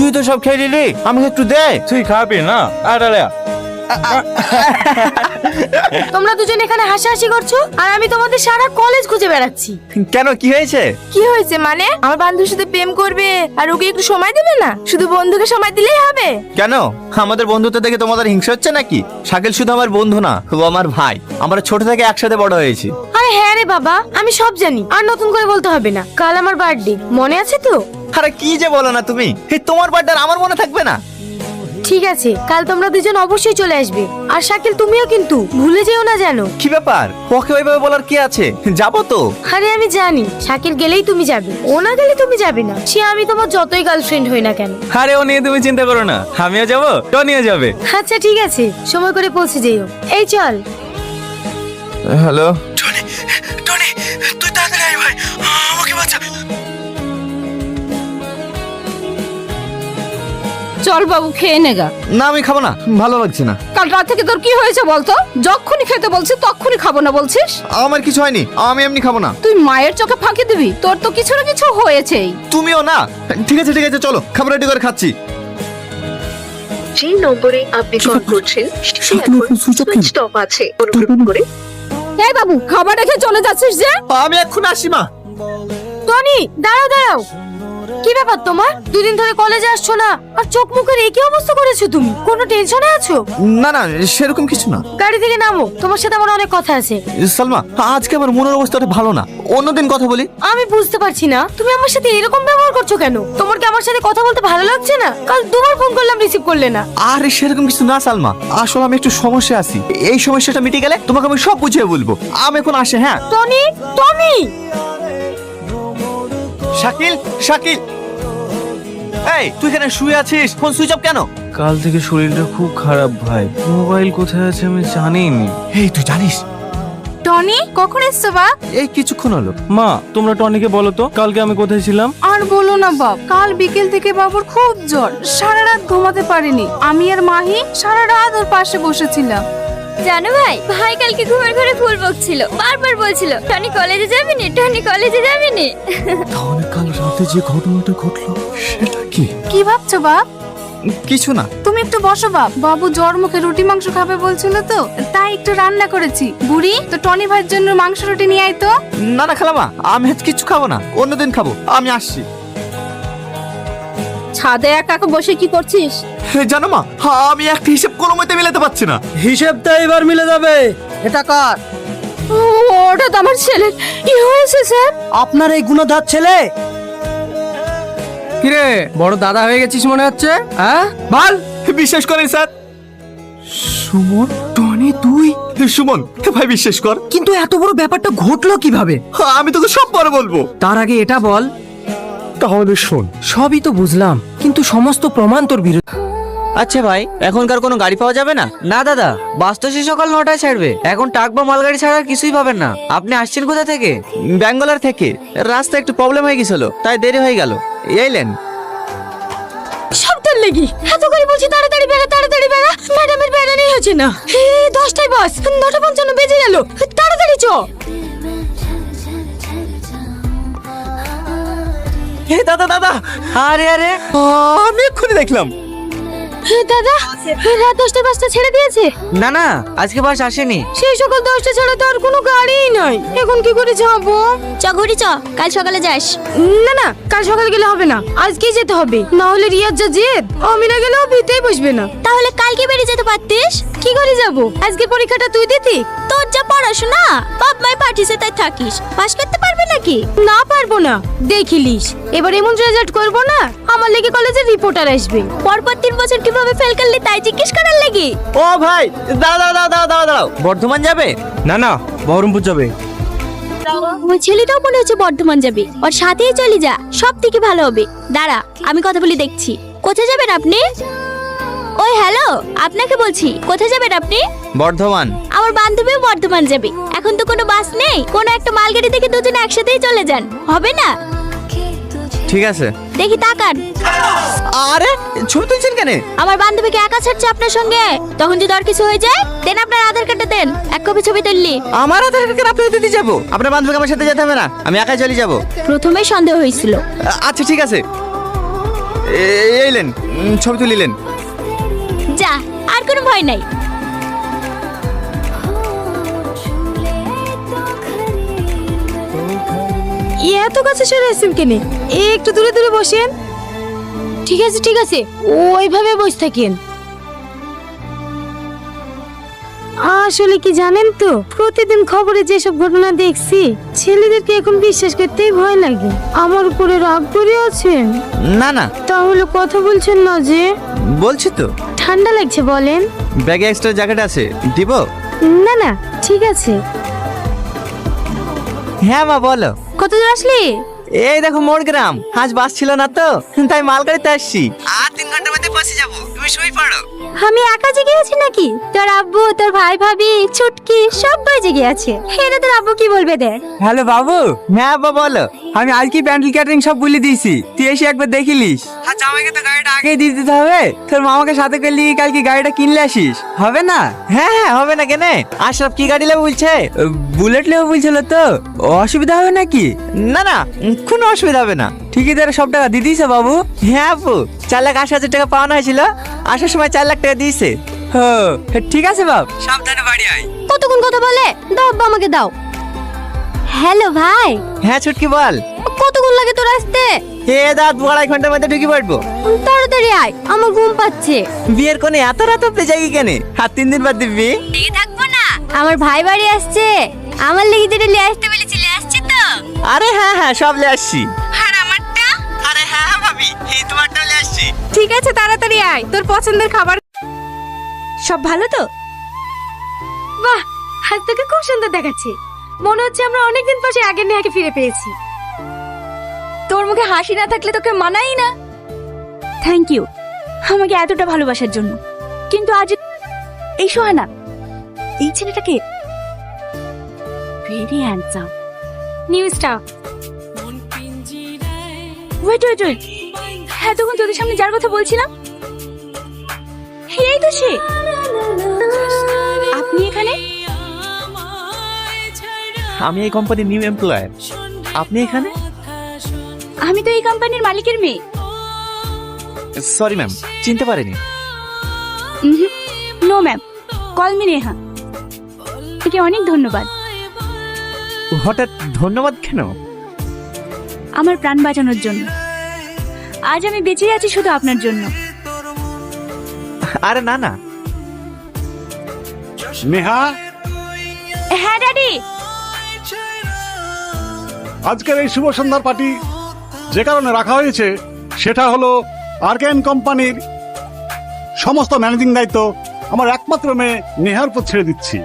তুই তো সব খেয়ে নিলি, আমাকে একটু দে। তুই খাবি না? আরে তোমরা দুজন এখানে হাসাহাসি করছো আর আমি তোমাদের সারা কলেজ খুঁজে বেড়াচ্ছি। কেন, কি হয়েছে? কি হয়েছে মানে? আমার বান্ধবীর সাথে প্রেম করবে আর ওকে একটু সময় দেবে না? শুধু বন্ধুকে সময় দিলেই হবে? কেন, আমাদের বন্ধুত্ব দেখে তোমাদের হিংসা হচ্ছে নাকি? শাকিল শুধু আমার বন্ধু না, ও আমার ভাই। আমরা ছোট থেকে একসাথে বড় হয়েছি। আরে হ্যাঁ রে বাবা, আমি সব জানি, আর নতুন করে বলতে হবে না। কাল আমার বার্থডে, মনে আছে তো? আরে কি যে বলো না তুমি, তোমার বার্থডে আমার মনে থাকবে না? ঠিক আছে, কাল তোমরা দুজন অবশ্যই চলে আসবে। আর শাকিল তুমিও কিন্তু ভুলে যেও না যেন। কি ব্যাপার, ওকে ওইভাবে বলার কি আছে? যাবো তো। আরে আমি জানি শাকিল গেলেই তুমি যাবে, ও না গেলে তুমি যাবে না। সে আমি তোমার যতই গার্লফ্রেন্ড হই না কেন। আরে ও নিয়ে তুমি চিন্তা করো না, আমিও যাবো, টনিও যাবে। আচ্ছা ঠিক আছে, সময় করে পৌঁছে যেও। এই চল। হ্যালো টনি, টনি, তুই তাড়াতাড়ি আয় ভাই, আমাকে বাঁচা। চল বাবু, খেয়ে নেগা। না, আমি খাবো না, ভালো লাগছে না। কাল রাত থেকে তোর কি হয়েছে বলতো? যখনই খেতে বলছিস তখনই খাবো না বলছিস। আমার কিছু হয়নি, আমি এমনি খাবো না। তুই মায়ের চোখে ফাঁকি দিবি? তোর তো কিছু না কিছু হয়েছেই। তুমিও না। ঠিক আছে ঠিক আছে, চলো খাবার রেডি করে খাচ্ছি। যে নম্বরে আপনি কল করছেন সেটি এখন সুইচ অফ আছে। অনুগ্রহ করে এই বাবু, খাবার রেখে চলে যাচ্ছিস যে? আমি এখন আসি মা। টনি দাঁড়াও দাঁড়াও, কি ব্যাপার তোমার? দুদিন ধরে কলেজে আসছো না আর চোখ মুখের এই কি অবস্থা করেছো তুমি? কোনো টেনশনে আছো? না না, সেরকম কিছু না। গাড়ি থেকে নামো, তোমার সাথে আমার অনেক কথা আছে। সালমা, আজকে আমার মনের অবস্থাটা ভালো না, অন্যদিন কথা বলি। আমি বুঝতে পারছি না তুমি আমার সাথে এরকম ব্যবহার করছো কেন? তোমার কি আমার সাথে কথা বলতে ভালো লাগছে না? কাল দুবার ফোন করলাম, রিসিভ করলে না। আরে সেরকম কিছু না সালমা, আসলে আমি একটু সমস্যা আছি। এই সমস্যাটা মিটে গেলে তোমাকে আমি সব বুঝিয়ে বলবো। আমি এখন আসি। হ্যাঁ টনি, টনি। শাকিল, শাকিল, এই তুই এখানে শুয়ে আছিস, ফোন সুইচ অফ কেন? কাল থেকে শরীরটা খুব খারাপ ভাই, মোবাইল কোথায় আছে আমি জানিনি। এই তুই জানিস? টনি কখন এসছো বাপ? এই কিছুক্ষণ হলো। মা, তোমরা টনিকে বলো তো কালকে আমি কোথায় ছিলাম। আর বলো না বাপ, কাল বিকেল থেকে বাবুর খুব জ্বর, সারা রাত ঘুমাতে পারিনি। আমি আর মাহি সারা রাত ওর পাশে বসেছিলাম। জানো ভাই, ভাই কালকে ঘুমের ঘরে ফুল বকছিল, বারবার বলছিল টনি কলেজে যাবি নি, টনি কলেজে যাবি নি। তাহলে কাল রাতে যে ঘটনাটা ঘটলো সেটা কি? কি ভাবছো বাপ? কিছু না। তুমি একটু বসো বাপ, বাবু জ্বর মুখে রুটি মাংস খাবে বলছিল তো, তাই একটু রান্না করেছি। বুড়ি তো টনি ভাইয়ের জন্য মাংস রুটি নিয়ে আয় তো। না না খালামা, আমি আজ কিছু খাবো না, অন্যদিন খাবো। আমি আসছি। ছাদে একা একা বসে কি করছিস? জানো মা, আমি একটা হিসেব কোনো মতে মিলাতে পারছি না। হিসেবটা এবার মিলে যাবে। এটা কার? ওটা তো আমার ছেলের। কি হয়েছে স্যার? আপনার এই গুণধর ছেলে। কিরে, বড় দাদা হয়ে গেছিস মনে হচ্ছে, হ্যাঁ? বল। বিশ্বাস করেন স্যার। সুমন, টনি তুই? সুমন ভাই, বিশ্বাস কর। কিন্তু এত বড় ব্যাপারটা ঘটলো কিভাবে? আমি তোকে সব পরে বলবো। তার আগে এটা বল। তাহলে শোন। সবই তো বুঝলাম, কিন্তু সমস্ত প্রমাণ তোর বিরুদ্ধে। আচ্ছা ভাই, এখনকার কোনো গাড়ি পাওয়া যাবে না? না দাদা, বাস তো সে সকাল 9টায় ছাড়বে। এখন ট্রাক বা মালগাড়ি ছাড়া আর কিছুই পাবেন না। আপনি আসছেন কোথা থেকে? ব্যাঙ্গালোর থেকে। রাস্তা একটু প্রবলেম হয়ে গেছিল, তাই দেরি হয়ে গেল। এলেন সপ্তাহ লেগে এত করে বলছি তাড়াতাড়ি বেড়া, তাড়াতাড়ি বেড়া। ম্যাডামের বেড়ানোই হচ্ছে না। 10টায় বাস, 9:55 বেজে গেল। তাড়াতাড়ি চ। হে দাদা, দাদা। আরে আরে, আমি এক্ষুনি দেখলাম। দাদা, রাত 10টায় বাসটা ছেড়ে দিয়েছে। না না, আজকে বাস আসেনি। সেই সকাল 10টা ছাড়া তো আর কোনো গাড়িই নাই। এখন কি করে যাবো? চ ঘুরি চ, কাল সকালে যাস। না না, কাল সকালে গেলে হবে না, আজকেই যেতে হবে। না হলে রিয়াজ যা জেদ, আমি না গেলেও ভিতেই বসবে না। তাহলে কালকে বেরিয়ে যেতে পারতিস। কি করে যাব? আজকে পরীক্ষাটা তুই দিতি। তোর যা পড়াশোনা, বাপ মাই পাঠিয়েছে তাই থাকিস, পাস করতে পারবে নাকি? না পারবো না, দেখিলিস এবার এমন রেজাল্ট করবো না আমার লেগে কলেজের রিপোর্টার আসবে। পরপর 3 বছর কিভাবে ফেল করলি তাই জিজ্ঞেস করার লাগি। ও ভাই, দাঁড়াও দাঁড়াও দাঁড়াও দাঁড়াও দাঁড়াও। বর্ধমান যাবে? না না, বহরমপুর যাবে। ওই ছেলেটাও মনে হচ্ছে বর্ধমান যাবে, ওর সাথেই চলে যা, সব থেকে ভালো হবে। দাঁড়া, আমি কথা বলি দেখছি। কোথায় যাবেন আপনি? ওই হ্যালো, আপনাকে বলছি, কোথায় যাবেন আপনি? বর্ধমান। আমার বান্ধবীও বর্ধমান যাবে। এখন তো কোনো বাস নেই, কোনো একটা মালগাড়ি থেকে দুজনে একসাথেই চলে যান, হবে না? ঠিক আছে। দেখি তাকান। আরে ছবি তুলছেন কেন? আমার বান্ধবীকে একা ছাড়ছে আপনার সঙ্গে, তখন যদি আর কিছু হয়ে যায়, দেন আপনার আধার কার্ডটা দেন, 1 কপি ছবি তুললি। আমার আধার কার্ড আপনি দিতে যাবো? আপনার বান্ধবীকে আমার সাথে যেতে হবে না, আমি একাই চলে যাবো। প্রথমে সন্দেহ হয়েছিল। আচ্ছা ঠিক আছে। এইলেন। বসলেন, ছবি তুলিলেন। যা, আর কোনো ভয় নাই। এত কাছে সরে আসছেন কেনে? একটু দূরে দূরে বসেন। ঠিক আছে ঠিক আছে, ওইভাবে বসে থাকেন। আসলে কি জানেন তো, প্রতিদিন খবরে যেসব ঘটনা দেখছি, ছেলেদেরকে এখন বিশ্বাস করতেই ভয় লাগে। আমার উপরে রাগ করে আছেন? না না, তাহলে কথা বলছেন না যে? বলছি তো। ঠান্ডা লাগছে বলেন। ব্যাগে এক্সট্রা জ্যাকেট আছে, দিব? না না, ঠিক আছে। হ্যাঁ মা বলো। কত দূর আসলি? এই দেখো মোর গ্রাম, আজ বাস ছিল না তো, তাই মালগাড়িতে আসছি। আর 3 ঘন্টার মধ্যে বাসে যাবো, তুমি শুয়ে পড়ো। আমি একা জেগে আছি নাকি? তোর আব্বু, তোর ভাই ভাবি, ছুটকি সবাই জেগে আছে। হেরে তোর আব্বু কি বলবে দেখ। হ্যালো বাবু, হ্যাঁ বাবা বলো। আমি আজকে প্যান্ডেল ক্যাটারিং সব বলে দিয়েছি, তুই এসে একবার দেখিলিস। আচ্ছা আমাকে তো গাড়িটা আগেই দিয়ে দিতে হবে, তোর মামাকে সাথে করলি কালকে গাড়িটা কিনলে আসিস, হবে না? হ্যাঁ হ্যাঁ, হবে না কেনে? আশরাফ কি গাড়ি নেবে বলছে? বুলেট নেবো বলছিল তো, অসুবিধা হবে নাকি? না না, কোনো অসুবিধা হবে না। ঠিকাদার সব টাকা দিয়ে দিয়েছে বাবু? হ্যাঁ আপু, 4,80,000 টাকা পাওনা হয়েছিল, আসার সময় 4 লাখ টাকা দিয়েছে। ঠিক আছে বাপ, সাবধানে বাড়ি আয়। কতক্ষণ কথা বলে? দাও আব্বা, আমাকে দাও। হ্যালো ভাই। হ্যাঁ ছুটকি বল। কতক্ষণ লাগে তোর আসতে? দাঁত 2.5 ঘন্টার মধ্যে ঢুকে পড়বো। তাড়াতাড়ি আয়, আমার ঘুম পাচ্ছে। বিয়ের কোনে এত রাত অব্দি যাই কেনে? আর 3 দিন বাদ দিবি? লেগে থাকবো না, আমার ভাই বাড়ি আসছে, আমার লেগে যেটা নিয়ে আসতে বলেছি, আসছে তো? আরে হ্যাঁ হ্যাঁ, সব লে আসছি। আর আমারটা? আরে হ্যাঁ হ্যাঁ ভাবি, এই তোমারটাও লে আসছি। ঠিক আছে, তাড়াতাড়ি আয়, তোর পছন্দের খাবার। সব ভালো তো? বাহ, আজ তোকে খুব সুন্দর দেখাচ্ছে। মনে হচ্ছে আমরা অনেকদিন পর সেই আগের নেহাকে ফিরে পেয়েছি। তোর মুখে হাসি না থাকলে তোকে মানাই না। থ্যাংক ইউ আমাকে এতটা ভালোবাসার জন্য। কিন্তু আজ এই সোহানা, এই ছেলেটাকে very handsome, new star. Wait wait wait, এতক্ষণ তোদের সামনে যার কথা বলছিলাম, এই তো সে। আপনি এখানে? আমি এই কোম্পানির নিউ এমপ্লয়ার। আপনি এখানে? আমি তো এই কোম্পানির মালিকের মেয়ে। সরি ম্যাম, চিনতে পারিনি। No ma'am, call me Neha. তোকে অনেক ধন্যবাদ। হঠাৎ ধন্যবাদ কেন? আমার প্রাণ বাঁচানোর জন্য। আজ আমি বেঁচে আছি শুধু আপনার জন্য। আরে না না। নেহা, হ্যাঁ ড্যাডি। আজকের এই শুভ সন্ধ্যার পার্টি যে কারণে রাখা হয়েছে সেটা হলো আর্কেন কোম্পানির সমস্ত ম্যানেজিং দায়িত্ব আমার একমাত্র মেয়ে নেহার উপর ছেড়ে দিচ্ছি।